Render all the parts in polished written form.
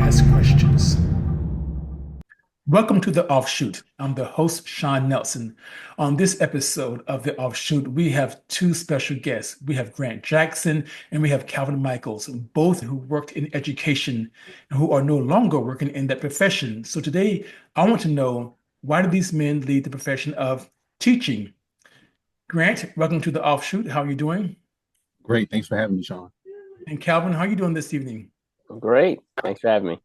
ask questions. Welcome to the Offshoot. I'm the host, Sean Nelson. On this episode of the Offshoot, we have two special guests. We have Grant Jackson and we have Calvin Michaels, both who worked in education and who are no longer working in that profession. So today, I want to know, why do these men lead the profession of teaching? Grant, welcome to the Offshoot. How are you doing? Great. Thanks for having me, Sean. And Calvin, how are you doing this evening? Great. Thanks for having me.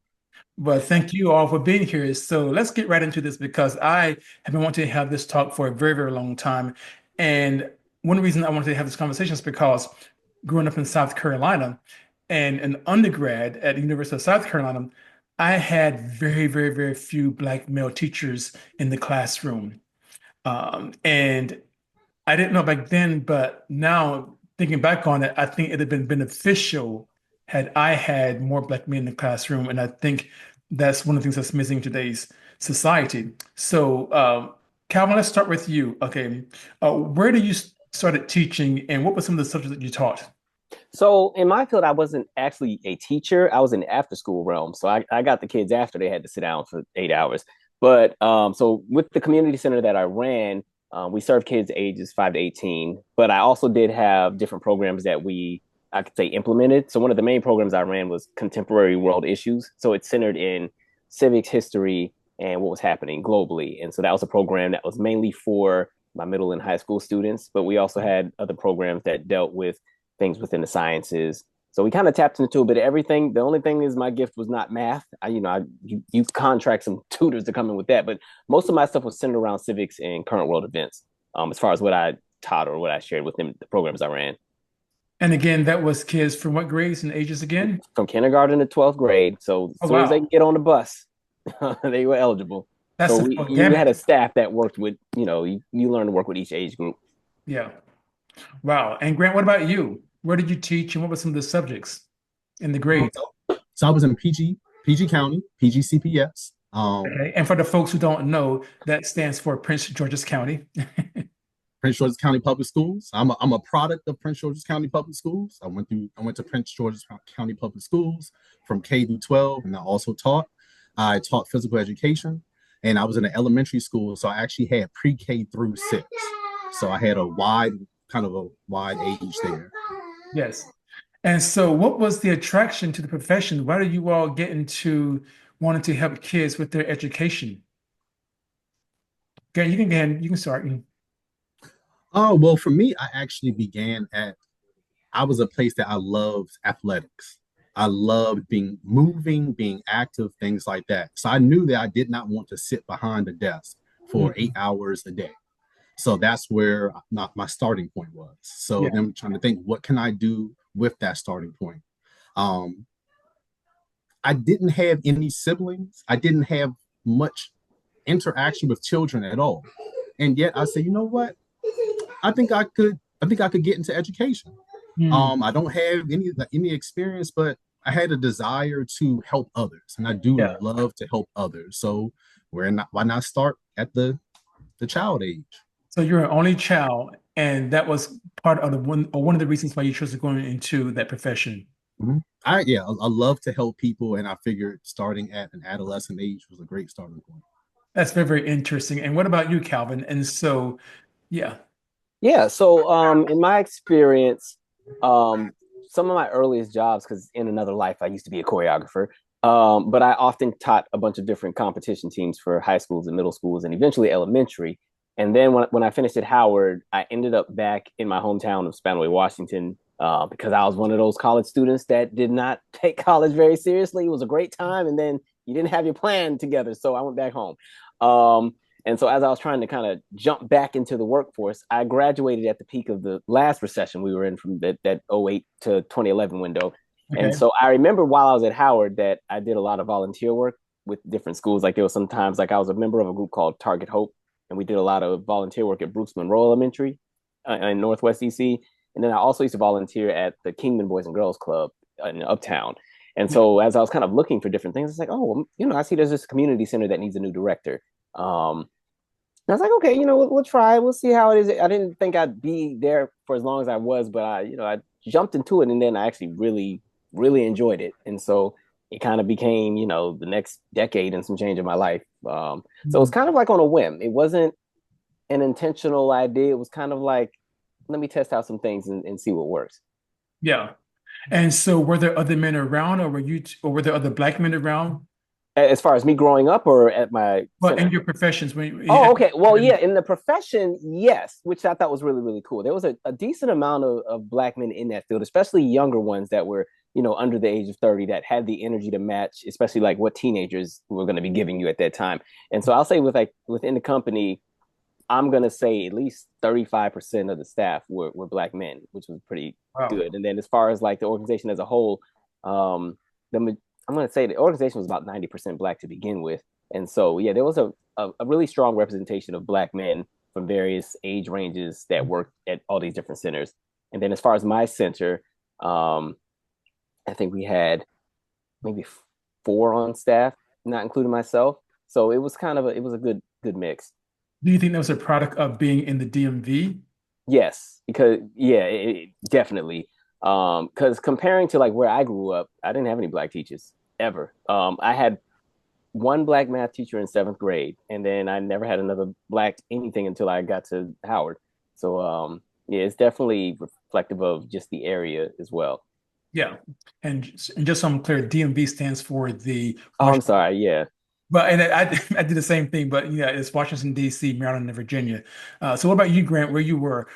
Well, thank you all for being here. So let's get right into this because I have been wanting to have this talk for a very, very long time. And one reason I wanted to have this conversation is because growing up in South Carolina and an undergrad at the University of South Carolina, I had very, very, very few Black male teachers in the classroom. And I didn't know back then, but now thinking back on it, I think it'd have been beneficial had I had more Black men in the classroom. And I think that's one of the things that's missing in today's society. So, Calvin, let's start with you. Okay. Where did you started teaching and what were some of the subjects that you taught? So in my field, I wasn't actually a teacher. I was in the after school realm. So I got the kids after they had to sit down for 8 hours. But so with the community center that I ran, we served kids ages 5 to 18. But I also did have different programs that I could say, implemented. So one of the main programs I ran was contemporary world issues. So it's centered in civics, history, and what was happening globally. And so that was a program that was mainly for my middle and high school students. But we also had other programs that dealt with things within the sciences. So we kind of tapped into a bit of everything. The only thing is my gift was not math. You contract some tutors to come in with that, but most of my stuff was centered around civics and current world events, as far as what I taught or what I shared with them, the programs I ran. And again, that was kids from what grades and ages again? From kindergarten to 12th grade. So Oh, as soon as they wow. could get on the bus, they were eligible. That's So the we full you had gamut. a staff that worked with, you learn to work with each age group. Yeah. Wow. And Grant, what about you? Where did you teach and what were some of the subjects in the grades? So I was in PG County, PGCPS. Okay. And for the folks who don't know, that stands for Prince George's County. Prince George's County Public Schools. I'm a product of Prince George's County Public Schools. I went to Prince George's County Public Schools from K through 12, and I taught physical education, and I was in an elementary school, so I actually had pre-K through 6. So I had a wide age there. Yes. And so what was the attraction to the profession? Why did you all get into wanting to help kids with their education? Grant, you can go ahead, you can start. Oh, well, for me, I was a place that I loved athletics. I loved being moving, being active, things like that. So I knew that I did not want to sit behind a desk for Mhm. 8 hours a day. So that's where my starting point was. So Yeah. then I'm trying to think, what can I do with that starting point? Um, I didn't have any siblings. I didn't have much interaction with children at all. And yet I said, you know what? I think I could get into education. Hmm. I don't have any experience, but I had a desire to help others, and I do Yeah. love to help others. So why not start at the child age? So you're an only child, and that was part of the one of the reasons why you chose to go into that profession. Mhm. I love to help people, and I figured starting at an adolescent age was a great starting point. That's very, very interesting. And what about you, Calvin? And so, yeah. Yeah. So in my experience, um, some of my earliest jobs, because in another life I used to be a choreographer, but I often taught a bunch of different competition teams for high schools and middle schools and eventually elementary. And then when I finished at Howard, I ended up back in my hometown of Spanaway, Washington, because I was one of those college students that did not take college very seriously. It was a great time, and then you didn't have your plan together, so I went back home. Um, and so as I was trying to kind of jump back into the workforce, I graduated at the peak of the last recession we were in from that '08 to 2011 window. And Okay. so I remember while I was at Howard that I did a lot of volunteer work with different schools. Like there was sometimes like I was a member of a group called Target Hope, and we did a lot of volunteer work at Bruce Monroe Elementary in Northwest DC. And then I also used to volunteer at the Kingman Boys and Girls Club in Uptown. And Yeah. so as I was kind of looking for different things, it's like, oh, well, I see there's this community center that needs a new director. And I was like, okay, we'll try. We'll see how it is. I didn't think I'd be there for as long as I was, but I jumped into it, and then I actually really, really enjoyed it. And so it kind of became, the next decade and some change in my life. So it was Mhm. kind of like on a whim. It wasn't an intentional idea. It was kind of like, let me test out some things and see what works. Yeah. And so were there other men around, or or were there other black men around? As far as me growing up or at my Well, in center? your professions, Oh, okay. Well, yeah, in the profession, yes, which I thought was really, really cool. There was a decent amount of black men in that field, especially younger ones that were, under the age of 30 that had the energy to match, especially like what teenagers were going to be giving you at that time. And so I'll say within the company, I'm going to say at least 35% of the staff were black men, which was pretty wow. good. And then as far as like the organization as a whole, the I'm going to say the organization was about 90% black to begin with. And so, yeah, there was a really strong representation of black men from various age ranges that worked at all these different centers. And then as far as my center, I think we had maybe four on staff, not including myself. So it was a good mix. Do you think that was a product of being in the DMV? Yes, because yeah, definitely. Because comparing to like where I grew up, I didn't have any black teachers ever. I had one black math teacher in seventh grade, and then I never had another black anything until I got to Howard. So yeah, it's definitely reflective of just the area as well. Yeah. And just so I'm clear, DMV stands for the Oh, I'm Washington. sorry. Yeah. But and I did the same thing, but yeah, it's Washington D.C., Maryland, and Virginia. So what about you, Grant? Where you were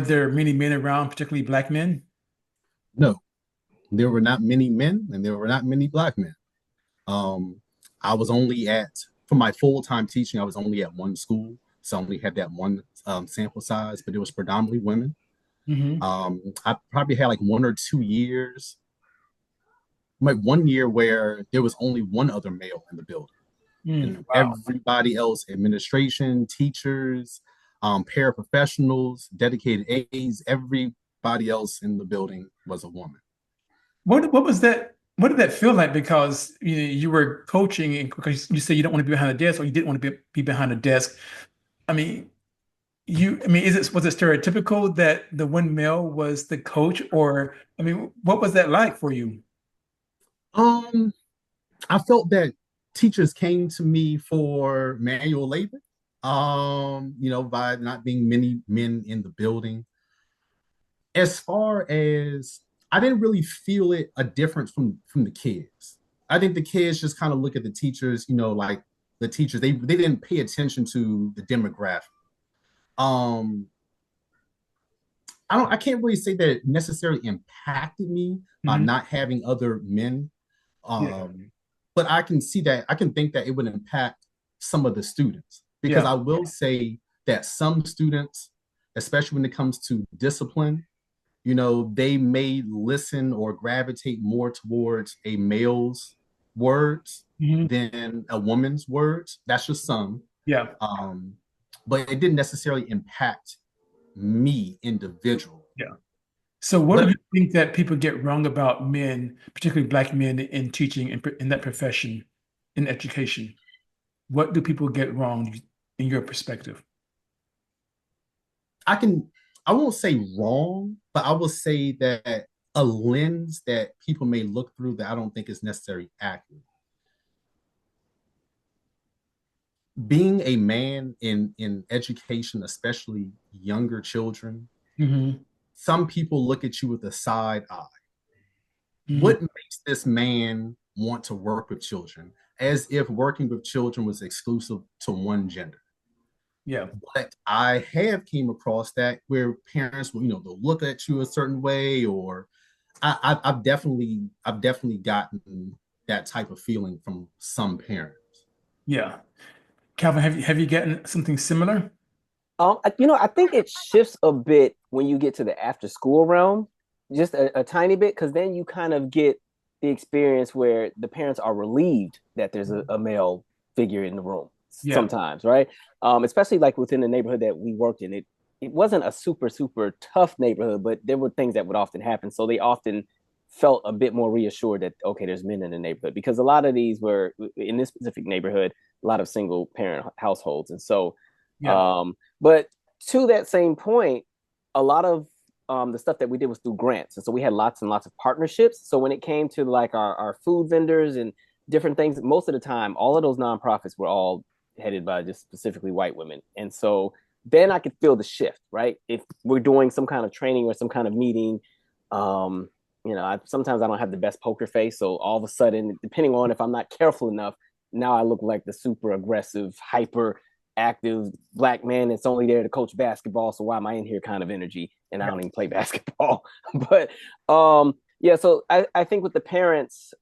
there many men around, particularly black men? No, there were not many men and there were not many black men. Um, I was only at, for my full time teaching, I was only at one school. So I only had that one sample size, but it was predominantly women. Hmm. I probably had like 1 or 2 years, like 1 year where there was only one other male in the building. And Wow. everybody else, administration, teachers, paraprofessionals, dedicated aides, everybody else in the building was a woman. What was that? What did that feel like? Because you were coaching, and because you said you don't want to be behind a desk, or you didn't want to be behind a desk. I mean, I mean, was it stereotypical that the one male was the coach, or I mean, what was that like for you? Um, I felt that teachers came to me for manual labor, by not being many men in the building. As far as, I didn't really feel it a difference from the kids. I think the kids just kind of look at the teachers, like the teachers, they didn't pay attention to the demographic. Um, I can't really say that it necessarily impacted me Hmm. not having other men. Yeah. But I can see that, I can think that it would impact some of the students, because Yeah. I will say that some students, especially when it comes to discipline, they may listen or gravitate more towards a male's words Hmm. than a woman's words. That's just some. Yeah. Um, but it didn't necessarily impact me individually. Yeah. So, what do But you think that people get wrong about men, particularly black men, in teaching in that profession, in education? What do people get wrong in your perspective? I can, I won't say wrong, but I will say that a lens that people may look through that I don't think is necessarily accurate. Being a man in education, especially younger children, Hmm. some people look at you with a side eye. Hmm. What makes this man want to work with children? As if working with children was exclusive to one gender. Yeah. But I have came across that where parents will, they'll look at you a certain way, or I've definitely gotten that type of feeling from some parents. Yeah. Calvin, have you gotten something similar? I think it shifts a bit when you get to the after school realm, just a tiny bit, because then you kind of get the experience where the parents are relieved that there's a male figure in the room Yeah. sometimes, right? Especially like within the neighborhood that we worked in. It wasn't a super, super tough neighborhood, but there were things that would often happen. So they often felt a bit more reassured that, okay, there's men in the neighborhood, because a lot of these were in this specific neighborhood, a lot of single parent households. And so Yeah. but to that same point, a lot of the stuff that we did was through grants. And so we had lots and lots of partnerships. So when it came to like our food vendors and different things, most of the time, all of those nonprofits were all headed by just specifically white women. And so then I could feel the shift, right? If we're doing some kind of training or some kind of meeting, sometimes I don't have the best poker face. So all of a sudden, depending on if I'm not careful enough, now I look like the super aggressive, hyper active Black man that's only there to coach basketball. So why am I in here kind of energy? And I don't even play basketball. But yeah, so I think with the parents,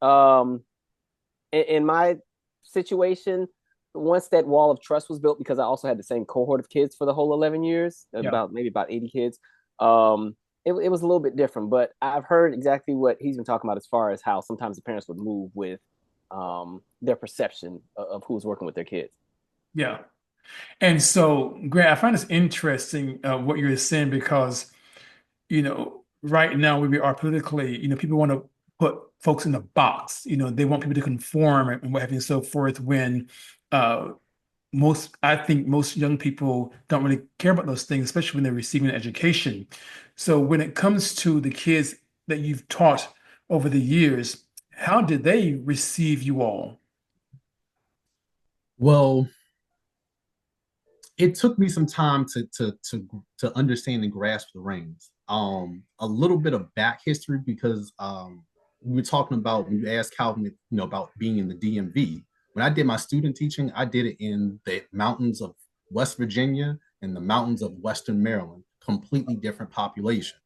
in my situation, once that wall of trust was built, because I also had the same cohort of kids for the whole 11 years, about 80 kids, it was a little bit different. But I've heard exactly what he's been talking about as far as how sometimes the parents would move with their perception of who's working with their kids. Yeah. And so, Grant, I find this interesting what you're saying because, right now where we are politically, people want to put folks in a box. They want people to conform and what have you and so forth when uh, I think most young people don't really care about those things, especially when they're receiving an education. So when it comes to the kids that you've taught over the years, how did they receive you all? Well, it took me some time to understand and grasp the reins. A little bit of back history because we were talking about when you asked Calvin, about being in the DMV. When I did my student teaching, I did it in the mountains of West Virginia and the mountains of Western Maryland, completely different population.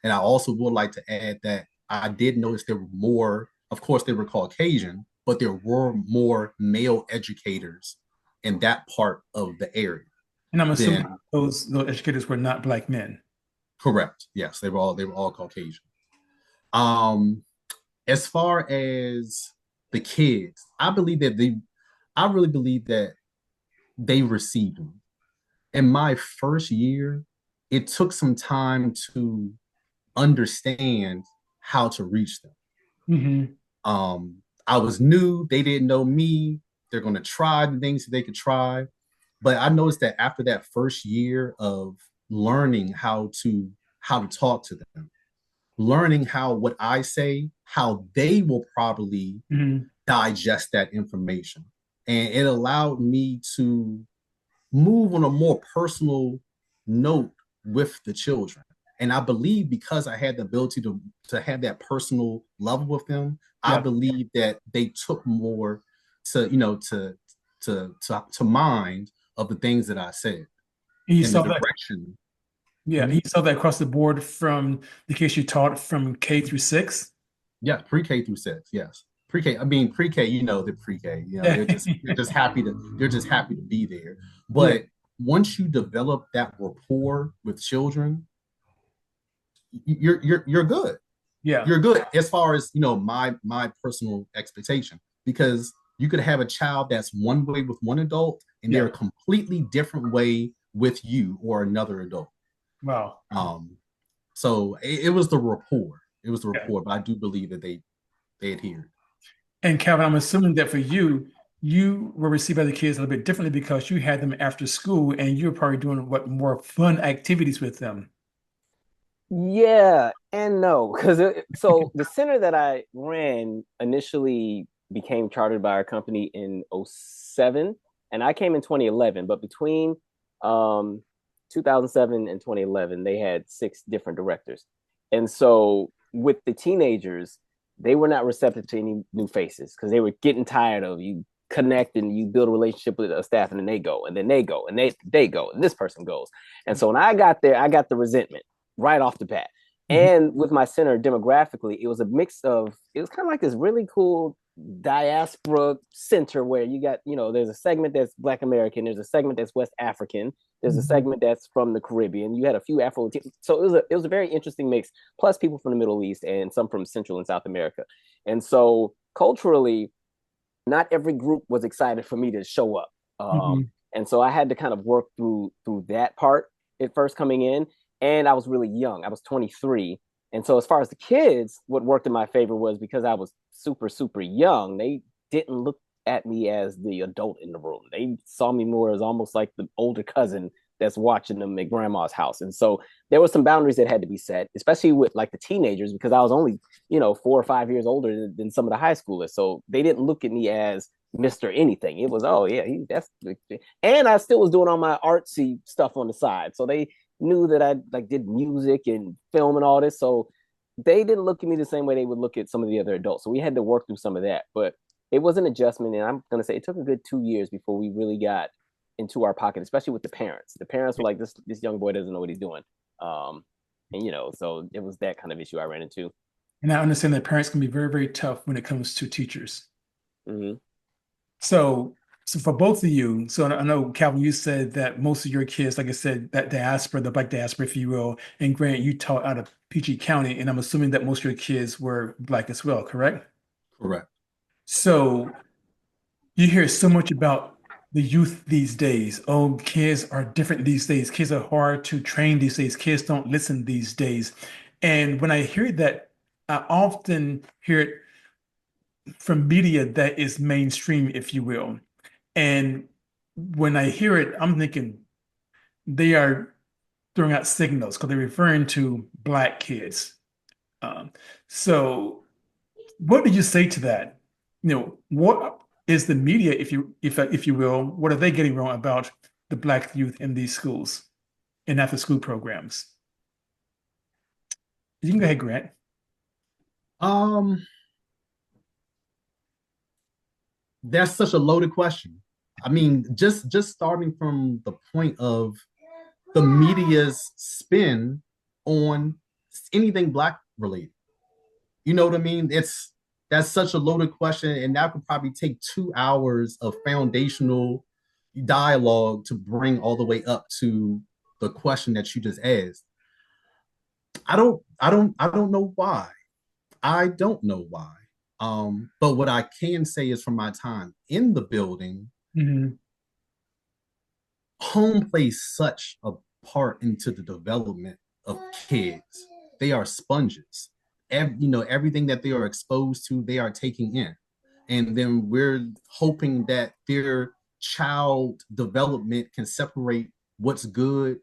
And I also would like to add that I did notice there were more, of course, they were Caucasian, but there were more male educators in that part of the area. And I'm assuming Then those educators were not Black men. correct. Yes, they were all Caucasian. Um, as far as the kids, I really believe that they received me. In my first year, it took some time to understand how to reach them. Hmm. I was new, they didn't know me. They're gonna try the things that they could try. But I noticed that after that first year of learning how to talk to them, learning how what I say, how they will probably Hmm. digest that information. And it allowed me to move on a more personal note with the children. And I believe because I had the ability to have that personal level with them, I Yeah. believe that they took more to, to mind of the things that I said And you and the saw that, direction. yeah, Mhm. you saw that across the board from the kids you taught from K through 6. Yeah, pre-K through 6, yes. Pre-K, I mean pre-K, they're pre-K. Yeah. they're just happy to be there. Yeah. But once you develop that rapport with children, you're good. Yeah. You're good as far as my personal expectation, because you could have a child that's one way with one adult and they're Yeah. a completely different way with you or another adult. Wow. So it was the rapport. It was the Yeah. rapport, but I do believe that they adhered. And Calvin, I'm assuming that for you, you were received by the kids a little bit differently because you had them after school and you were probably doing what more fun activities with them. Yeah and no, because so the center that I ran initially became chartered by our company in '07, and I came in 2011. But between um, 2007 and 2011, they had 6 different directors, and so with the teenagers, they were not receptive to any new faces because they were getting tired of you connect and you build a relationship with a staff, and then they go, and then they go, and they go, and this person goes, and so when I got there, I got the resentment right off the bat. Mhm. And with my center demographically, it was a mix of, it was kind of like this really cool diaspora center where you got, there's a segment that's Black American, there's a segment that's West African, there's a Mhm. segment that's from the Caribbean. You had a few Afro, so it was a very interesting mix. Plus people from the Middle East and some from Central and South America. And so culturally, not every group was excited for me to show up. Mhm. And so I had to kind of work through that part at first coming in. And I was really young. I was 23. And so as far as the kids, what worked in my favor was because I was super, super young, they didn't look at me as the adult in the room. They saw me more as almost like the older cousin that's watching them at grandma's house. And so there were some boundaries that had to be set, especially with like the teenagers, because I was only, 4 or 5 years older than some of the high schoolers. So they didn't look at me as Mr. Anything. It was, oh yeah, that's, and I still was doing all my artsy stuff on the side. So they knew that I like did music and film and all this. So they didn't look at me the same way they would look at some of the other adults. So we had to work through some of that. But it was an adjustment. And I'm going to say it took a good 2 years before we really got into our pocket, especially with the parents. The parents were like, this young boy doesn't know what he's doing. So it was that kind of issue I ran into. And I understand that parents can be very, very tough when it comes to teachers. Mm-hmm. So for both of you, so I know, Calvin, you said that most of your kids, like I said, that diaspora, the Black diaspora, if you will, and Grant, you taught out of PG County, and I'm assuming that most of your kids were Black as well, correct? Correct. So you hear so much about the youth these days. Oh, kids are different these days. Kids are hard to train these days. Kids don't listen these days. And when I hear that, I often hear it from media that is mainstream, if you will. And when I hear it, I'm thinking they are throwing out signals because they're referring to Black kids. Um, so what do you say to that? What is the media, if you will, what are they getting wrong about the Black youth in these schools and after school programs? You can go ahead, Grant. Um, that's such a loaded question. I mean, just starting from the point of the media's spin on anything Black related. You know what I mean? That's such a loaded question, and that could probably take 2 hours of foundational dialogue to bring all the way up to the question that you just asked. I don't know why. I don't know why. But what I can say is from my time in the building, Mhm. home plays such a part into the development of kids. They are sponges. Everything that they are exposed to, they are taking in. And then we're hoping that their child development can separate what's good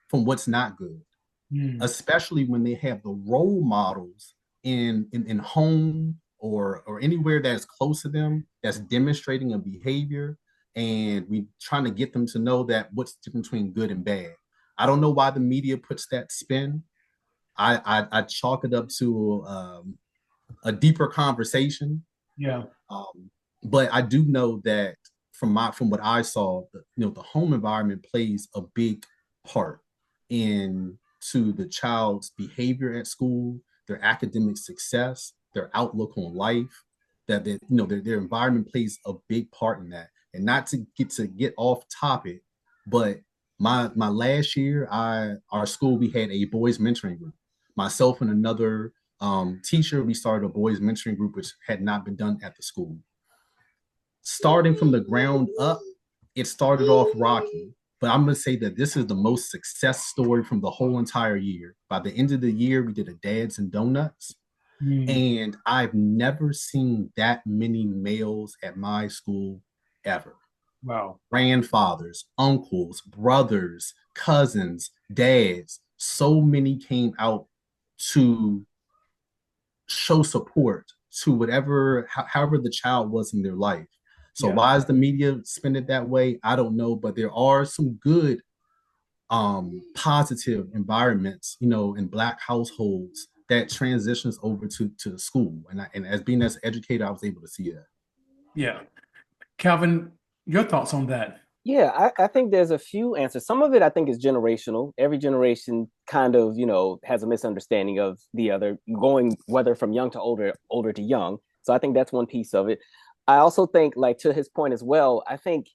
from what's not good, Mm. especially when they have the role models in home or anywhere that's close to them that's demonstrating a behavior, and we trying to get them to know that what's the difference between good and bad. I don't know why the media puts that spin. I chalk it up to a deeper conversation. Yeah. But I do know that from what I saw, the home environment plays a big part into the child's behavior at school, their academic success, their outlook on life. Their environment plays a big part in that. And not to get off topic, but my last year, our school, we had a boys mentoring group. Myself and another teacher, we started a boys mentoring group, which had not been done at the school. Starting from the ground up, it started off rocky, but I'm going to say that this is the most success story from the whole entire year. By the end of the year, we did a dads and donuts, Mm. and I've never seen that many males at my school ever. Wow. Grandfathers, uncles, brothers, cousins, dads, so many came out to show support to however the child was in their life. So Yeah. why is the media spin it that way? I don't know, but there are some good positive environments, in Black households that transitions over to school. And as being as an educator, I was able to see that. Yeah. Calvin, your thoughts on that? Yeah, I think there's a few answers. Some of it I think is generational. Every generation kind of, has a misunderstanding of the other, going whether from young to older to young. So I think that's one piece of it. I also think, like to his point as well, I think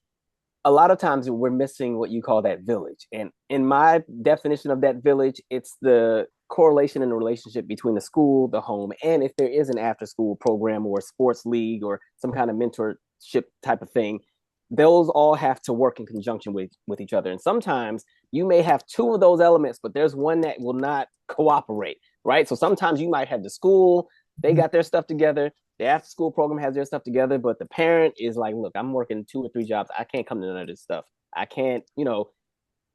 a lot of times we're missing what you call that village. And in my definition of that village, it's the correlation and the relationship between the school, the home, and if there is an after school program or a sports league or some kind of mentorship type of thing, those all have to work in conjunction with each other. And sometimes you may have two of those elements, but there's one that will not cooperate, right? So sometimes you might have the school, they got their stuff together, the after school program has their stuff together, but the parent is like, look, I'm working 2 or 3 jobs. I can't come to none of this stuff. I can't,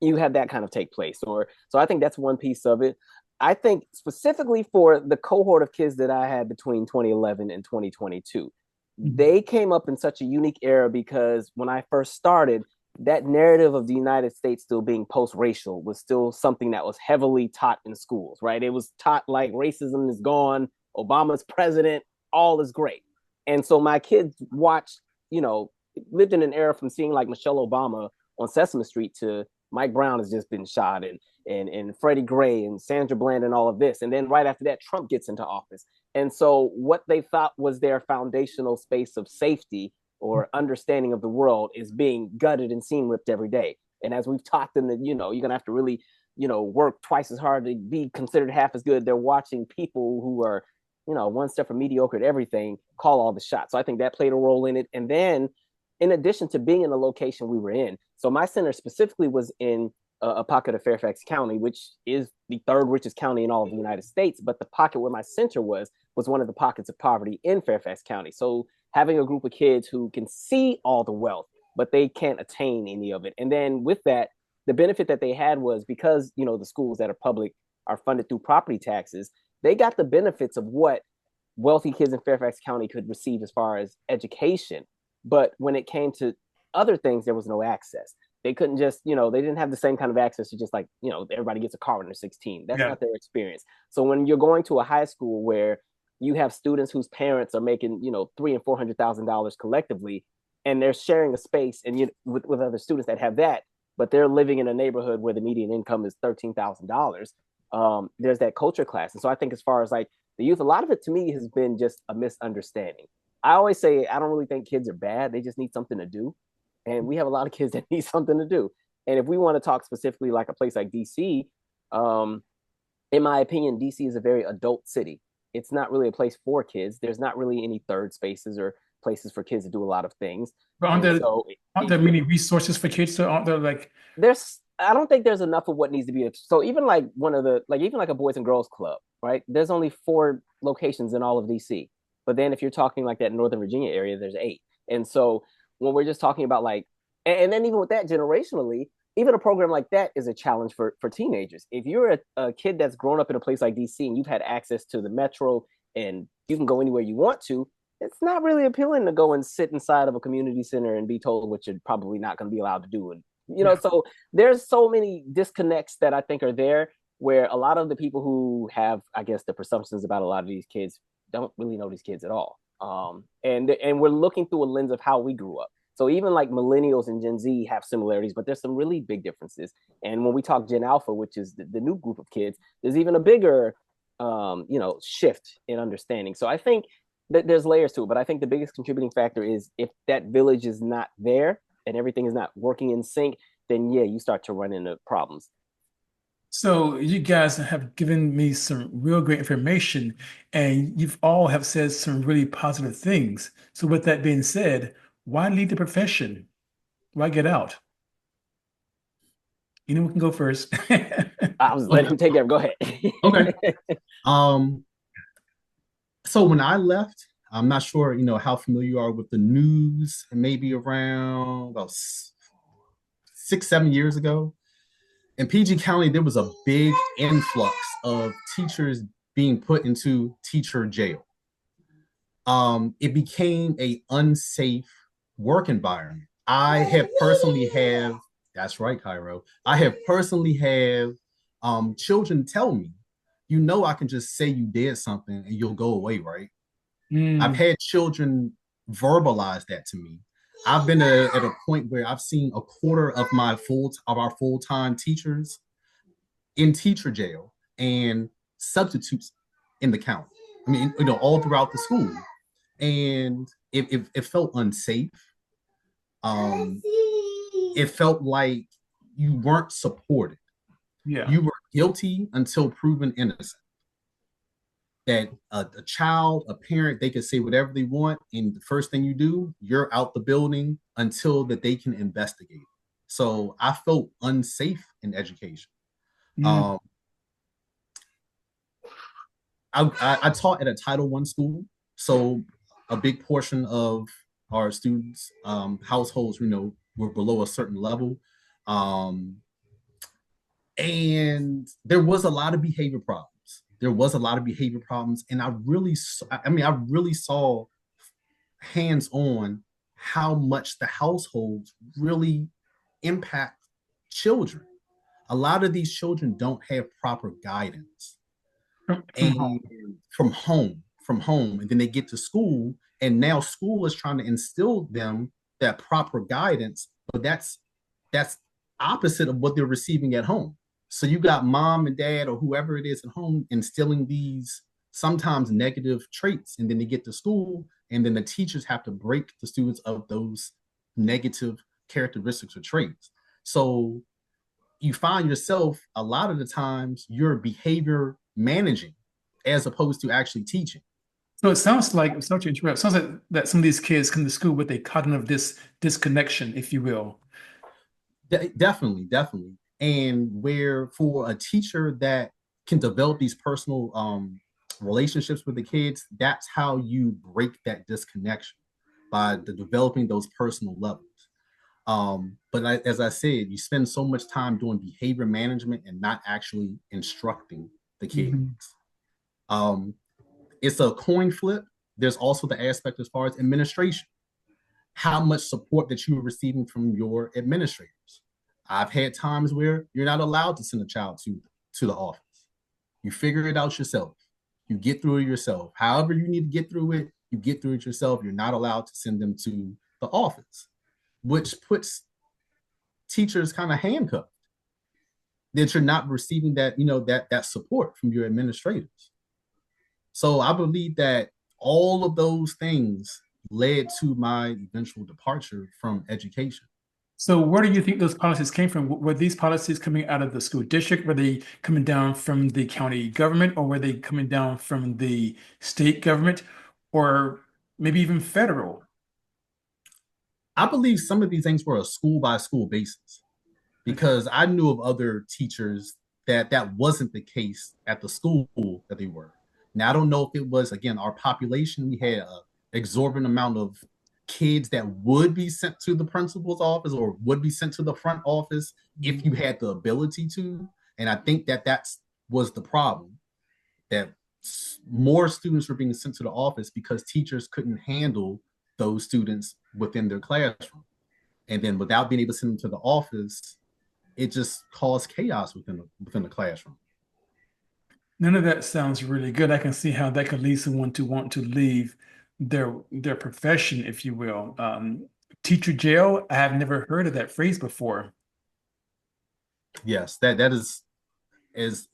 you have that kind of take place. Or so I think that's one piece of it. I think specifically for the cohort of kids that I had between 2011 and 2022, they came up in such a unique era because when I first started, that narrative of the United States still being post-racial was still something that was heavily taught in schools, right? It was taught like racism is gone, Obama's president, all is great. And so my kids watched, lived in an era from seeing like Michelle Obama on Sesame Street to Mike Brown has just been shot, and Freddie Gray and Sandra Bland and all of this. And then right after that, Trump gets into office. And so what they thought was their foundational space of safety or understanding of the world is being gutted and seam ripped every day. And as we've talked in the, you're going to have to really, work twice as hard to be considered half as good. They're watching people who are, one step from mediocre at everything, call all the shots. So I think that played a role in it. And then in addition to being in the location we were in, so my center specifically was in a pocket of Fairfax County, which is the third richest county in all of the United States. But the pocket where my center was one of the pockets of poverty in Fairfax County. So having a group of kids who can see all the wealth, but they can't attain any of it. And then with that, the benefit that they had was because, the schools that are public are funded through property taxes, they got the benefits of what wealthy kids in Fairfax County could receive as far as education. But when it came to other things, there was no access. They couldn't just, they didn't have the same kind of access to just like, everybody gets a car when they're 16. That's not their experience. So when you're going to a high school where you have students whose parents are making, $300,000 and $400,000 collectively, and they're sharing a space and with other students that have that, but they're living in a neighborhood where the median income is $13,000. There's that culture class. And so I think as far as like the youth, a lot of it to me has been just a misunderstanding. I always say, I don't really think kids are bad. They just need something to do. And we have a lot of kids that need something to do. And if we want to talk specifically like a place like DC, in my opinion, DC is a very adult city. It's not really a place for kids. There's not really any third spaces or places for kids to do a lot of things. But aren't there many resources for kids? So aren't there like I don't think there's enough of what needs to be. So even like even like a Boys and Girls Club, right? There's only 4 locations in all of DC. But then if you're talking like that Northern Virginia area, there's 8. And so when we're just talking about like, and then even with that generationally, even a program like that is a challenge for teenagers. If you're a kid that's grown up in a place like DC and you've had access to the metro and you can go anywhere you want to, it's not really appealing to go and sit inside of a community center and be told what you're probably not going to be allowed to do. And, so there's so many disconnects that I think are there where a lot of the people who have, I guess, the presumptions about a lot of these kids don't really know these kids at all. And we're looking through a lens of how we grew up. So even like millennials and Gen Z have similarities, but there's some really big differences. And when we talk Gen Alpha, which is the new group of kids, there's even a bigger, shift in understanding. So I think that there's layers to it, but I think the biggest contributing factor is if that village is not there and everything is not working in sync, then you start to run into problems. So you guys have given me some real great information, and you've all have said some really positive things. So with that being said, why leave the profession? Why get out? Anyone can go first. I was letting him take that. Go ahead. Okay. So when I left, I'm not sure, how familiar you are with the news, maybe around about 6-7 years ago. In PG County, there was a big influx of teachers being put into teacher jail. It became an unsafe work environment. That's right, Cairo. I have personally have children tell me, I can just say you did something and you'll go away, right? I've had children verbalize that to me. I've been at a point where I've seen a quarter of our full-time teachers in teacher jail and substitutes in the county. I mean, all throughout the school. And it felt unsafe. It felt like you weren't supported. Yeah. You were guilty until proven innocent. That a child, a parent, they can say whatever they want, and the first thing you do, you're out the building until that they can investigate. So I felt unsafe in education. I taught at a Title I school, so a big portion of our students' households, were below a certain level. And there was a lot of behavior problems. There was a lot of behavior problems, and I really saw hands on how much the households really impact children. A lot of these children don't have proper guidance from and home. from home, and then they get to school, and now school is trying to instill them that proper guidance, but that's opposite of what they're receiving at home. So you got mom and dad or whoever it is at home instilling these sometimes negative traits, and then they get to school, and then the teachers have to break the students of those negative characteristics or traits. So you find yourself a lot of the times you're behavior managing as opposed to actually teaching. So it sounds like, sorry to interrupt, it sounds like that some of these kids come to school with a cognitive disconnection, if you will. Definitely. And where for a teacher that can develop these personal relationships with the kids, that's how you break that disconnection by developing those personal levels. But as I said, you spend so much time doing behavior management and not actually instructing the kids. Mhm. Um, it's a coin flip. There's also the aspect as far as administration, how much support that you are receiving from your administrators. I've had times where you're not allowed to send a child to the office. You figure it out yourself. You get through it yourself. However you need to get through it, you get through it yourself. You're not allowed to send them to the office, which puts teachers kind of handcuffed, that you're not receiving that support from your administrators. So I believe that all of those things led to my eventual departure from education. So where do you think those policies came from? Were these policies coming out of the school district? Were they coming down from the county government, or were they coming down from the state government, or maybe even federal? I believe some of these things were a school by school basis, Okay. because I knew of other teachers that wasn't the case at the school that they were. Now I don't know if it was, again, our population. We had an exorbitant amount of kids that would be sent to the principal's office or would be sent to the front office if you had the ability to. And I think that was the problem, that more students were being sent to the office because teachers couldn't handle those students within their classroom. And then without being able to send them to the office, it just caused chaos within the classroom. None of that sounds really good. I can see how that could lead someone to want to leave their profession, if you will. Teacher jail, I have never heard of that phrase before. Yes, that is, as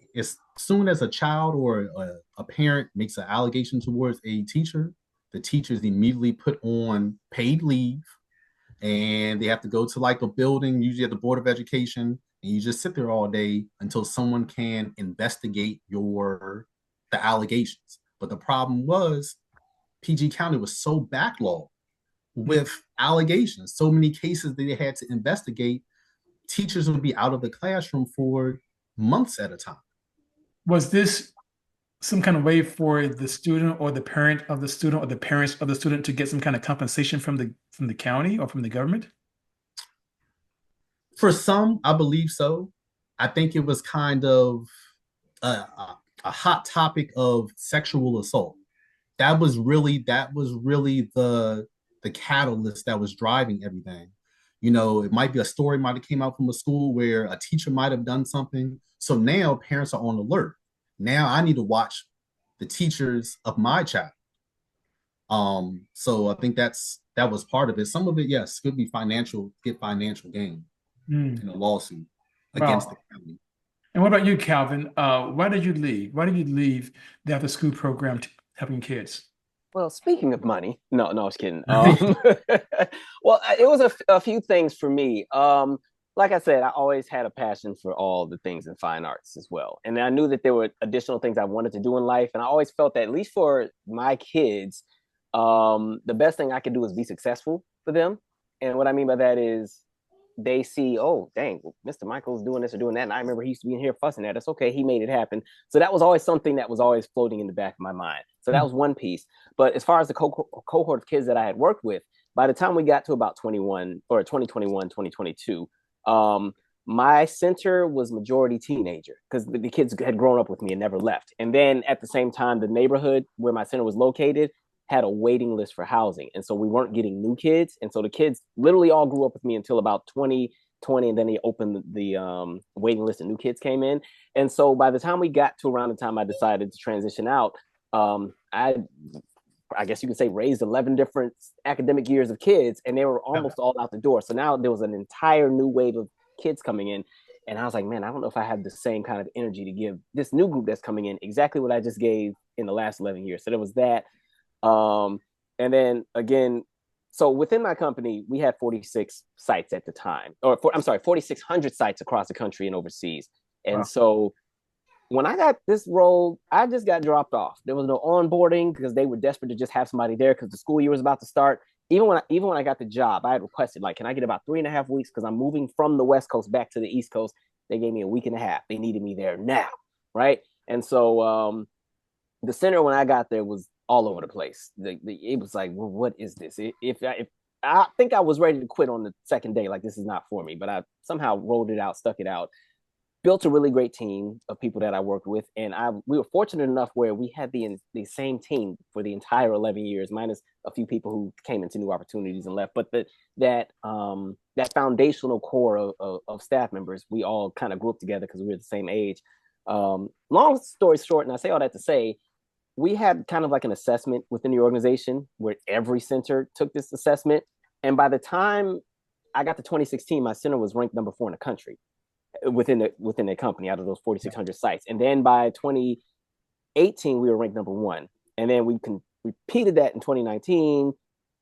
soon as a child or a parent makes an allegation towards a teacher, the teacher is immediately put on paid leave, and they have to go to like a building, usually at the Board of Education, and you just sit there all day until someone can investigate the allegations. But the problem was PG County was so backlogged with allegations, so many cases that they had to investigate. Teachers would be out of the classroom for months at a time. Was this some kind of way for the student or the parent of the student or the parents of the student to get some kind of compensation from the county or from the government? For some, I believe so. I think it was kind of a hot topic of sexual assault. That was really the catalyst that was driving everything. It might be a story might have came out from a school where a teacher might have done something. So now parents are on alert. Now I need to watch the teachers of my child. So I think that was part of it. Some of it, yes, could be get financial gain in Mm, a lawsuit against the wow. county. And what about you, Calvin? Why did you leave? Why did you leave the after school program to helping kids? Well, speaking of money, no, no, I was kidding. Well, it was a few things for me. Like I said, I always had a passion for all the things in fine arts as well. And I knew that there were additional things I wanted to do in life. And I always felt that, at least for my kids, the best thing I could do is be successful for them. And what I mean by that is they see, oh, dang, well, Mr. Michael's doing this or doing that. And I remember he used to be in here fussing at us. Okay, he made it happen. So that was always something that was always floating in the back of my mind. So that was one piece. But as far as the cohort of kids that I had worked with, by the time we got to about 21 or 2021, 2022, My center was majority teenager because the kids had grown up with me and never left. And then at the same time, the neighborhood where my center was located had a waiting list for housing. And so we weren't getting new kids. And so the kids literally all grew up with me until about 2020. And then they opened the waiting list and new kids came in. And so by the time we got to around the time I decided to transition out, I guess you could say raised 11 different academic years of kids, and they were almost all out the door. So now there was an entire new wave of kids coming in. And I was like, man, I don't know if I have the same kind of energy to give this new group that's coming in exactly what I just gave in the last 11 years. So there was that. And then again, so within my company, we had 46 sites at the time, or 4,600 sites across the country and overseas. And so when I got this role, I just got dropped off. There was no onboarding because they were desperate to just have somebody there because the school year was about to start. Even when I got the job, I had requested, like, can I get about 3.5 weeks because I'm moving from the West Coast back to the East Coast. They gave me a week and a half. They needed me there now, right? And so the center when I got there was all over the place. It was like, well, what is this? If I think I was ready to quit on the second day, like this is not for me, but I somehow rolled it out, stuck it out. Built a really great team of people that I worked with, and we were fortunate enough where we had the same team for the entire 11 years, minus a few people who came into new opportunities and left. But that foundational core of staff members, we all kind of grew up together because we were the same age. Long story short, and I say all that to say, we had kind of like an assessment within the organization where every center took this assessment, and by the time I got to 2016, my center was ranked number 4 in the country within the company out of those 4,600 sites. And then by 2018, we were ranked number 1. And then we repeated that in 2019.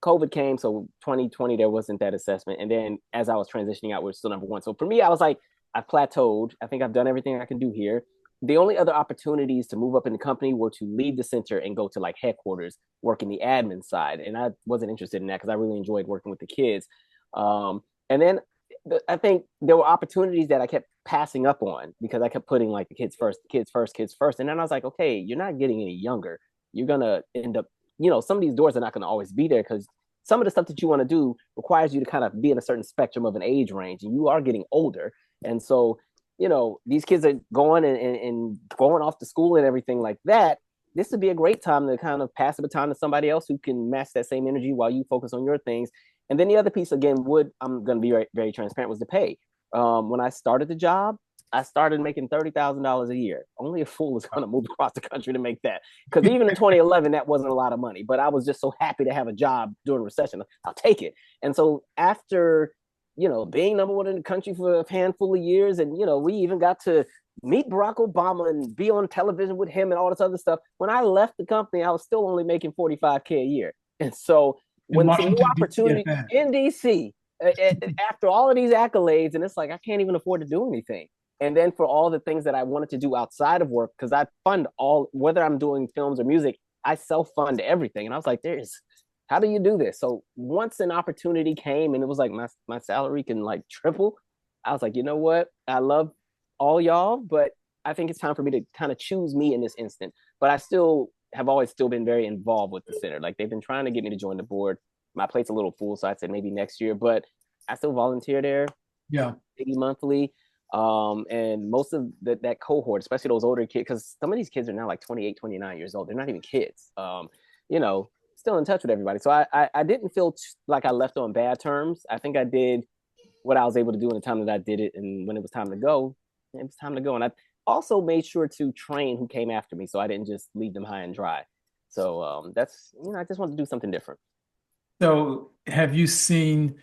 COVID came, so 2020 there wasn't that assessment. And then as I was transitioning out, we were still number 1. So for me, I was like, I plateaued. I think I've done everything I can do here. The only other opportunities to move up in the company were to leave the center and go to like headquarters, work in the admin side. And I wasn't interested in that because I really enjoyed working with the kids. And then I think there were opportunities that I kept passing up on because I kept putting like the kids first. And then I was like, okay, you're not getting any younger. You're going to end up, some of these doors are not going to always be there because some of the stuff that you want to do requires you to kind of be in a certain spectrum of an age range, and you are getting older. And so, these kids are going and going off to school and everything like that. This would be a great time to kind of pass the baton to somebody else who can match that same energy while you focus on your things. And then the other piece, again, I'm going to be very, very transparent, was the pay. When I started the job, I started making $30,000 a year. Only a fool is going to move across the country to make that. Because even in 2011, that wasn't a lot of money. But I was just so happy to have a job during recession. I'll take it. And so after, being number 1 in the country for a handful of years, and, we even got to meet Barack Obama and be on television with him and all this other stuff. When I left the company, I was still only making $45K a year. And so when some new opportunity in DC, after all of these accolades, and it's like, I can't even afford to do anything. And then for all the things that I wanted to do outside of work, because I fund whether I'm doing films or music, I self-fund everything. And I was like, how do you do this? So once an opportunity came and it was like my salary can like triple, I was like, you know what? I love all y'all, but I think it's time for me to kind of choose me in this instant. But I have always been very involved with the center. Like they've been trying to get me to join the board. My plate's a little full, so I said maybe next year, but I still volunteer there. Yeah. Maybe monthly. And most of that cohort, especially those older kids, because some of these kids are now like 28, 29 years old. They're not even kids. Still in touch with everybody. So I didn't feel like I left on bad terms. I think I did what I was able to do in the time that I did it. And when it was time to go, it was time to go. And I also made sure to train who came after me, so I didn't just leave them high and dry. So that's, I just wanted to do something different. So have you seen,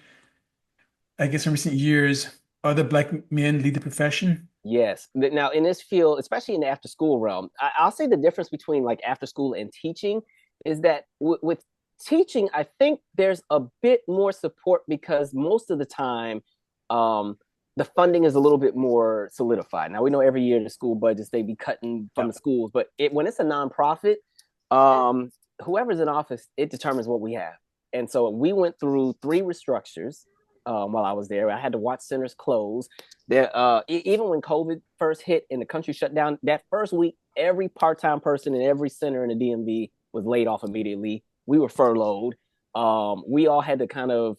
I guess in recent years, other Black men lead the profession? Yes. Now in this field, especially in the after school realm, I'll say the difference between like after school and teaching is that with teaching, I think there's a bit more support because most of the time, the funding is a little bit more solidified. Now we know every year the school budgets, they be cutting from the schools, but when it's a nonprofit, whoever's in office, it determines what we have. And so we went through 3 restructures while I was there. I had to watch centers close. Even when COVID first hit and the country shut down, that first week, every part-time person in every center in the DMV was laid off immediately. We were furloughed. We all had to kind of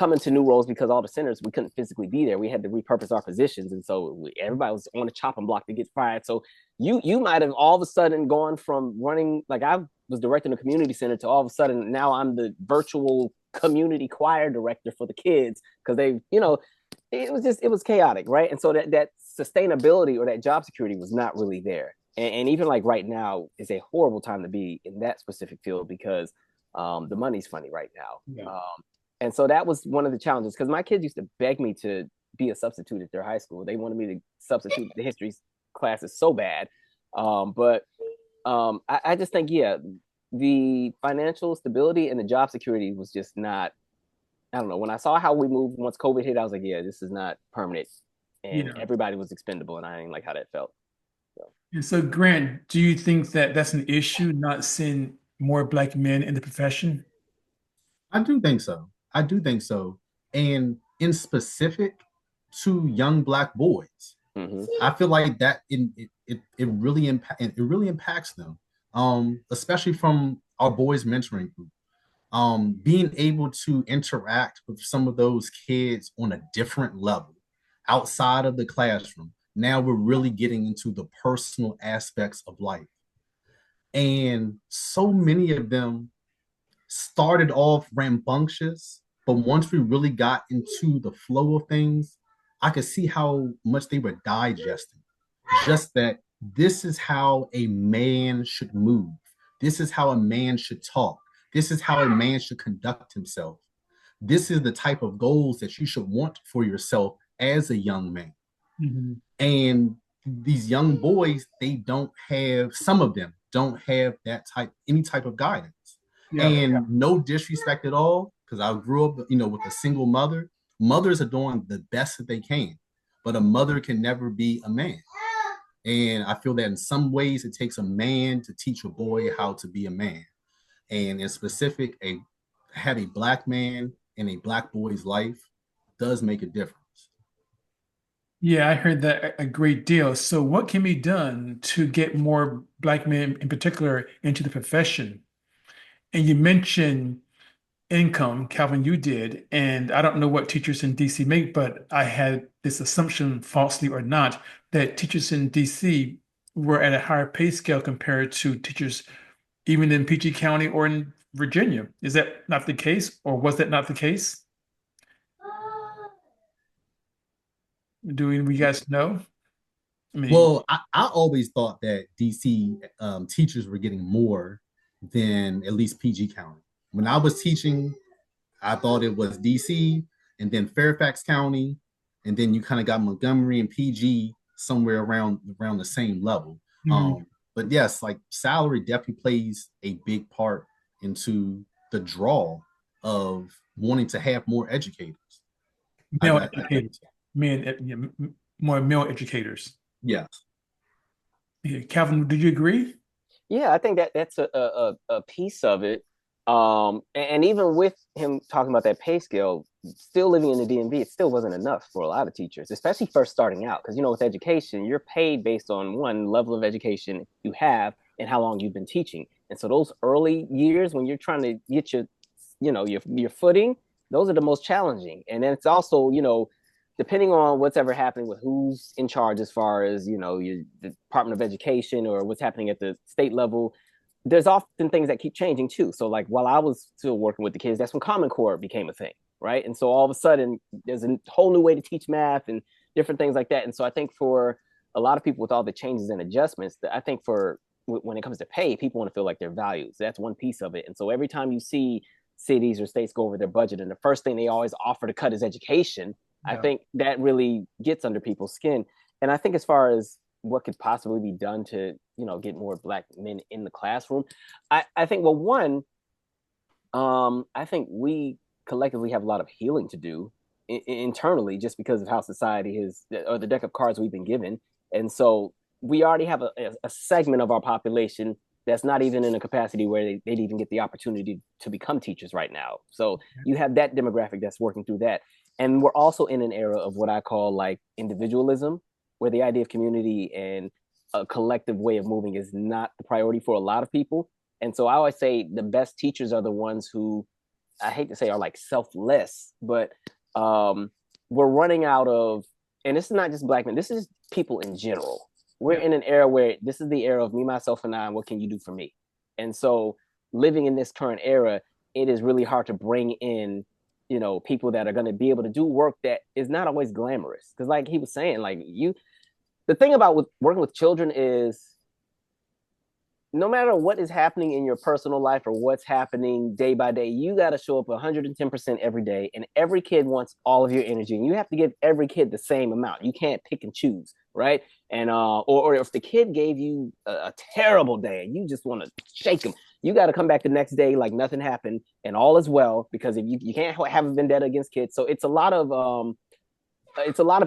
come into new roles because all the centers, we couldn't physically be there. We had to repurpose our positions. And so everybody was on the chopping block to get fired. So you might have all of a sudden gone from running, like I was directing a community center, to all of a sudden now I'm the virtual community choir director for the kids, because they, it was chaotic, right? And so that sustainability or that job security was not really there. And even like right now is a horrible time to be in that specific field, because the money's funny right now. Yeah. And so that was one of the challenges, because my kids used to beg me to be a substitute at their high school. They wanted me to substitute the history classes so bad. But I just think, the financial stability and the job security was just not, I don't know. When I saw how we moved once COVID hit, I was like, this is not permanent. And everybody was expendable, and I didn't like how that felt. And so, Grant, do you think that that's an issue, not seeing more Black men in the profession? I do think so. I do think so. And in specific to young Black boys, I feel like that it really impacts them, especially from our boys mentoring group. Being able to interact with some of those kids on a different level outside of the classroom. Now we're really getting into the personal aspects of life. And so many of them started off rambunctious, but once we really got into the flow of things, I could see how much they were digesting. Just that this is how a man should move. This is how a man should talk. This is how a man should conduct himself. This is the type of goals that you should want for yourself as a young man. And these young boys, some of them don't have any type of guidance. No disrespect at all, because I grew up, with a single mother. Mothers are doing the best that they can, but a mother can never be a man. And I feel that in some ways it takes a man to teach a boy how to be a man. And in specific, have a Black man in a Black boy's life does make a difference. Yeah, I heard that a great deal. So what can be done to get more Black men in particular into the profession? And you mentioned income, Calvin, you did, and I don't know what teachers in DC make, but I had this assumption, falsely or not, that teachers in DC were at a higher pay scale compared to teachers even in PG County or in Virginia. Is that not the case, or was that not the case? Do we guys know? Well, I always thought that DC teachers were getting more than at least PG County. When I was teaching, I thought it was DC and then Fairfax County, and then you kind of got Montgomery and PG somewhere around the same level. But yes, like salary definitely plays a big part into the draw of wanting to have more educators. More male educators. Yes. Yeah. Calvin, did you agree? Yeah, I think that's a piece of it. And even with him talking about that pay scale, still living in the DMV, it still wasn't enough for a lot of teachers, especially first starting out. Because, with education, you're paid based on one level of education you have and how long you've been teaching. And so those early years when you're trying to get your footing, those are the most challenging. And then it's also, depending on what's ever happening with who's in charge as far as, the Department of Education or what's happening at the state level, there's often things that keep changing too. So like while I was still working with the kids, that's when Common Core became a thing, right? And so all of a sudden there's a whole new way to teach math and different things like that. And so I think for a lot of people with all the changes and adjustments, I think when it comes to pay, people want to feel like they're valued. So that's one piece of it. And so every time you see cities or states go over their budget and the first thing they always offer to cut is education, I think that really gets under people's skin. And I think as far as what could possibly be done to, get more Black men in the classroom, I think, well, one, I think we collectively have a lot of healing to do internally just because of how society is, or the deck of cards we've been given. And so we already have a segment of our population that's not even in a capacity where they'd even get the opportunity to become teachers right now. So you have that demographic that's working through that. And we're also in an era of what I call like individualism, where the idea of community and a collective way of moving is not the priority for a lot of people. And so I always say the best teachers are the ones who I hate to say are like selfless, but we're running out of, and this is not just Black men, this is people in general. We're in an era where this is the era of me, myself, and I, and what can you do for me? And so living in this current era, it is really hard to bring in, people that are going to be able to do work that is not always glamorous. Because like he was saying, like the thing about working with children is no matter what is happening in your personal life or what's happening day by day, you got to show up 110% every day. And every kid wants all of your energy. And you have to give every kid the same amount. You can't pick and choose, right? And or if the kid gave you a terrible day and you just want to shake them, you got to come back the next day like nothing happened and all is well, because if you can't have a vendetta against kids. So it's a lot of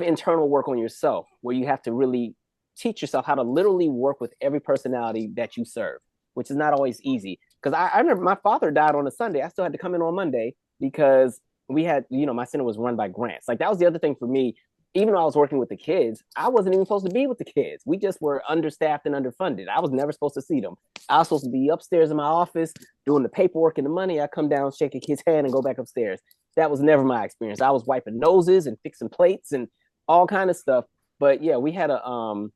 internal work on yourself where you have to really teach yourself how to literally work with every personality that you serve, which is not always easy. Because I remember my father died on a Sunday. I still had to come in on Monday because we had, my center was run by grants. Like that was the other thing for me. Even though I was working with the kids, I wasn't even supposed to be with the kids. We just were understaffed and underfunded. I was never supposed to see them. I was supposed to be upstairs in my office doing the paperwork and the money. I come down, shake a kid's hand, and go back upstairs. That was never my experience. I was wiping noses and fixing plates and all kind of stuff. But yeah, we had a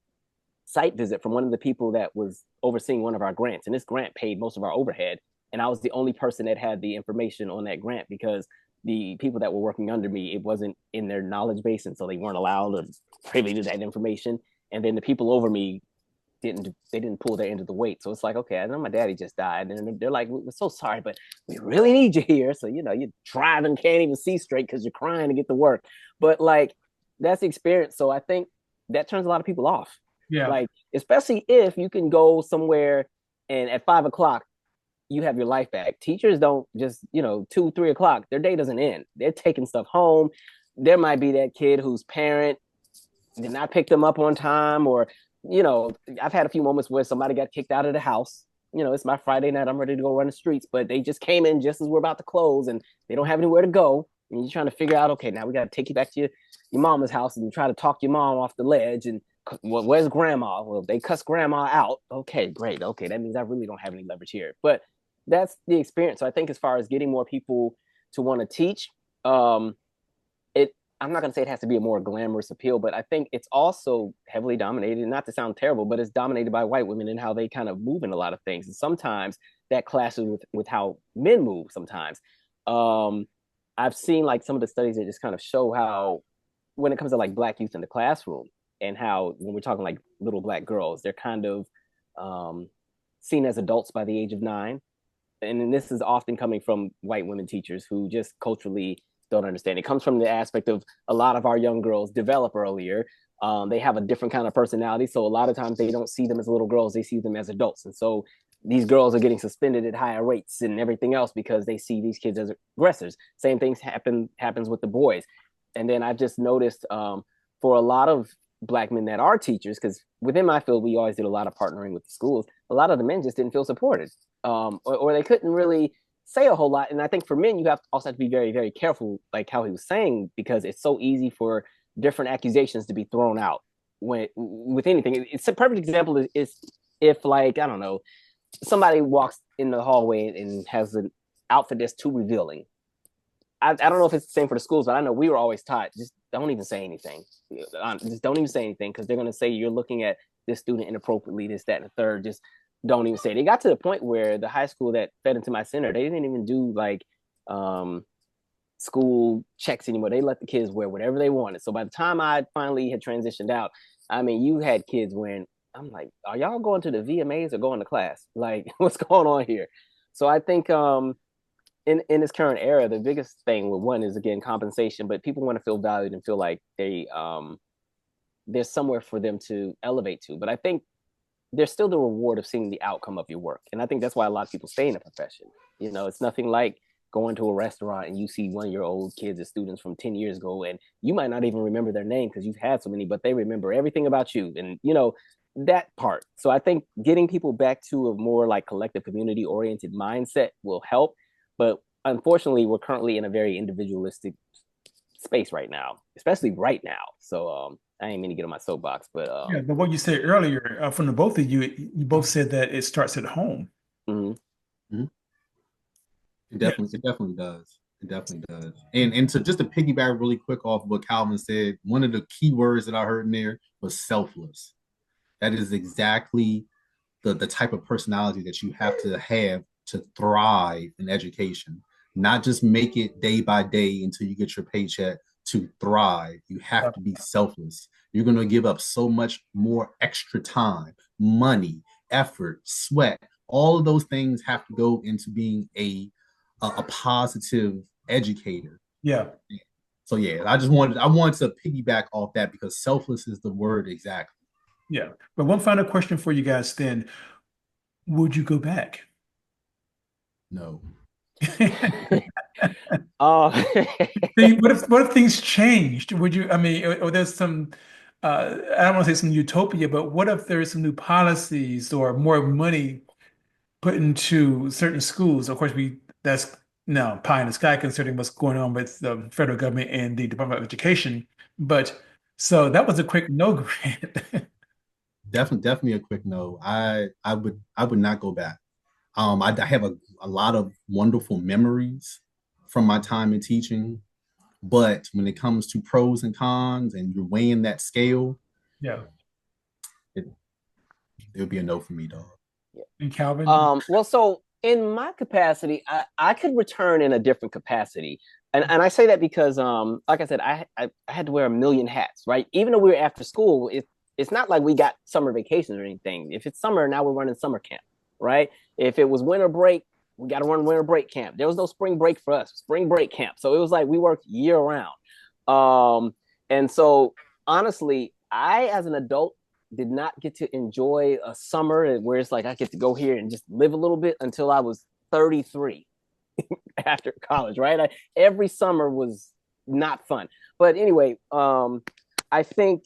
site visit from one of the people that was overseeing one of our grants, and this grant paid most of our overhead, and I was the only person that had the information on that grant because the people that were working under me, it wasn't in their knowledge base, and so they weren't allowed or privy to that information. And then the people over me didn't pull their end of the weight. So it's like, okay, I know my daddy just died, and they're like, we're so sorry, but we really need you here. So you're driving, can't even see straight because you're crying to get to work. But like that's the experience. So I think that turns a lot of people off. Yeah. Like, especially if you can go somewhere and at 5 o'clock, you have your life back. Teachers don't just, 2, 3 o'clock, their day doesn't end. They're taking stuff home. There might be that kid whose parent did not pick them up on time, or, I've had a few moments where somebody got kicked out of the house. It's my Friday night, I'm ready to go run the streets, but they just came in just as we're about to close and they don't have anywhere to go. And you're trying to figure out, okay, now we got to take you back to your mama's house and try to talk your mom off the ledge. And where's grandma? Well, they cuss grandma out. Okay, great. Okay, that means I really don't have any leverage here. But that's the experience. So I think as far as getting more people to want to teach, I'm not going to say it has to be a more glamorous appeal, but I think it's also heavily dominated, not to sound terrible, but it's dominated by white women and how they kind of move in a lot of things. And sometimes that clashes with how men move sometimes. I've seen like some of the studies that just kind of show how when it comes to like Black youth in the classroom, and how when we're talking like little Black girls, they're kind of seen as adults by the age of 9. And this is often coming from white women teachers who just culturally don't understand. It comes from the aspect of a lot of our young girls develop earlier. They have a different kind of personality. So a lot of times they don't see them as little girls, they see them as adults. And so these girls are getting suspended at higher rates and everything else because they see these kids as aggressors. Same things happens with the boys. And then I've just noticed for a lot of Black men that are teachers, because within my field, we always did a lot of partnering with the schools. A lot of the men just didn't feel supported, or they couldn't really say a whole lot. And I think for men, you also have to be very, very careful, like how he was saying, because it's so easy for different accusations to be thrown out with anything. It's a perfect example is if, like, I don't know, somebody walks in the hallway and has an outfit that's too revealing. I don't know if it's the same for the schools, but I know we were always taught, just don't even say anything. Just don't even say anything, because they're going to say you're looking at this student inappropriately, this, that, and the third. Just don't even say it. It got to the point where the high school that fed into my center, they didn't even do like school checks anymore. They let the kids wear whatever they wanted. So by the time I finally had transitioned out, I mean, you had kids wearing, I'm like, are y'all going to the VMAs or going to class? Like, what's going on here? So I think in this current era, the biggest thing with one is, again, compensation, but people want to feel valued and feel like there's somewhere for them to elevate to. But I think there's still the reward of seeing the outcome of your work. And I think that's why a lot of people stay in the profession. It's nothing like going to a restaurant and you see one of your old kids or students from 10 years ago, and you might not even remember their name because you've had so many, but they remember everything about you. And, that part. So I think getting people back to a more like collective community oriented mindset will help. But unfortunately, we're currently in a very individualistic space right now, especially right now. So I ain't mean to get on my soapbox, but yeah. But what you said earlier, from the both of you, you both said that it starts at home. Mm-hmm. Mm-hmm. It definitely does. It definitely does. And to just to piggyback really quick off what Calvin said, one of the key words that I heard in there was selfless. That is exactly the type of personality that you have to thrive in education. Not just make it day by day until you get your paycheck. To thrive, you have to be selfless. You're going to give up so much more extra time, money, effort, sweat. All of those things have to go into being a positive educator. Yeah. So yeah, I wanted to piggyback off that because selfless is the word exactly. Yeah. But one final question for you guys then. Would you go back? No. What if things changed? Would you, I mean, or there's some, I don't want to say some utopia, but what if there's some new policies or more money put into certain schools? Of course, that's now pie in the sky considering what's going on with the federal government and the Department of Education. But so that was a quick no, Grant. Definitely a quick no. I would not go back. I have a lot of wonderful memories from my time in teaching, but when it comes to pros and cons and you're weighing that scale, Yeah. it would be a no for me, dog. And Calvin? Well, so in my capacity, I could return in a different capacity. And I say that because, like I said, I had to wear a million hats, right? Even though we were after school, it's not like we got summer vacations or anything. If it's summer, now we're running summer camp, right? If it was winter break, we got to run winter break camp. There was no spring break for us, spring break camp. So it was like we worked year round. And so honestly, I, as an adult, did not get to enjoy a summer where it's like I get to go here and just live a little bit until I was 33 after college, right? Every summer was not fun. But anyway, I think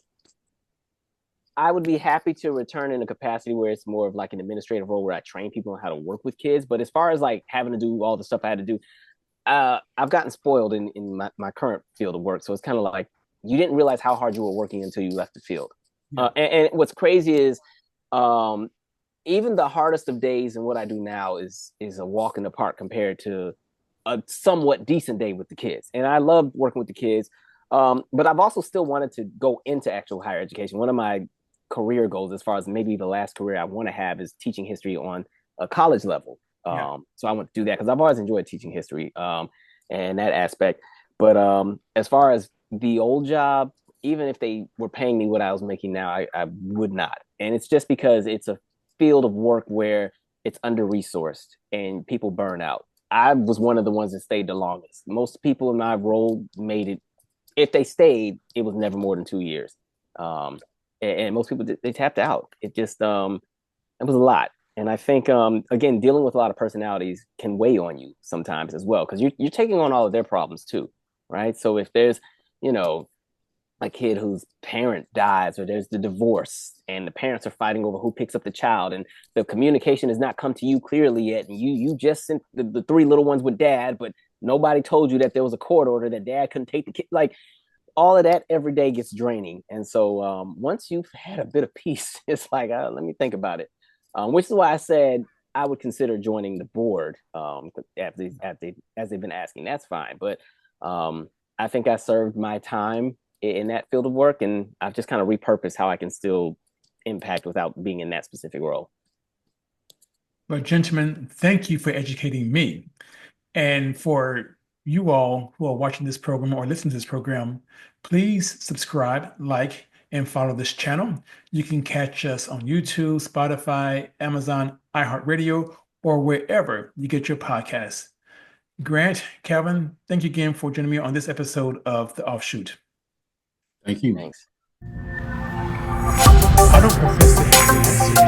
I would be happy to return in a capacity where it's more of like an administrative role where I train people on how to work with kids. But as far as like having to do all the stuff I had to do, I've gotten spoiled in my current field of work. So it's kind of like you didn't realize how hard you were working until you left the field. And what's crazy is even the hardest of days and what I do now is a walk in the park compared to a somewhat decent day with the kids. And I love working with the kids. But I've also still wanted to go into actual higher education. One of my career goals, as far as maybe the last career I want to have, is teaching history on a college level. So I want to do that because I've always enjoyed teaching history and that aspect. But as far as the old job, even if they were paying me what I was making now, I would not. And it's just because it's a field of work where it's under-resourced and people burn out. I was one of the ones that stayed the longest. Most people in my role made it. If they stayed, it was never more than 2 years. And most people, they tapped out. It just, it was a lot. And I think, again, dealing with a lot of personalities can weigh on you sometimes as well, because you're taking on all of their problems too, right? So if there's, a kid whose parent dies, or there's the divorce and the parents are fighting over who picks up the child, and the communication has not come to you clearly yet, and you just sent the three little ones with dad, but nobody told you that there was a court order that dad couldn't take the kid. Like, all of that every day gets draining. And so once you've had a bit of peace, it's like, let me think about it. Which is why I said I would consider joining the board as they've been asking. That's fine. But I think I served my time in that field of work, and I've just kind of repurposed how I can still impact without being in that specific role. Well, gentlemen, thank you for educating me. And for you all who are watching this program or listening to this program, please subscribe, like, and follow this channel. You can catch us on YouTube, Spotify, Amazon, iHeartRadio, or wherever you get your podcasts. Grant, Calvin, thank you again for joining me on this episode of The Offshoot. Thank you. Thanks. I don't profess to have the answers.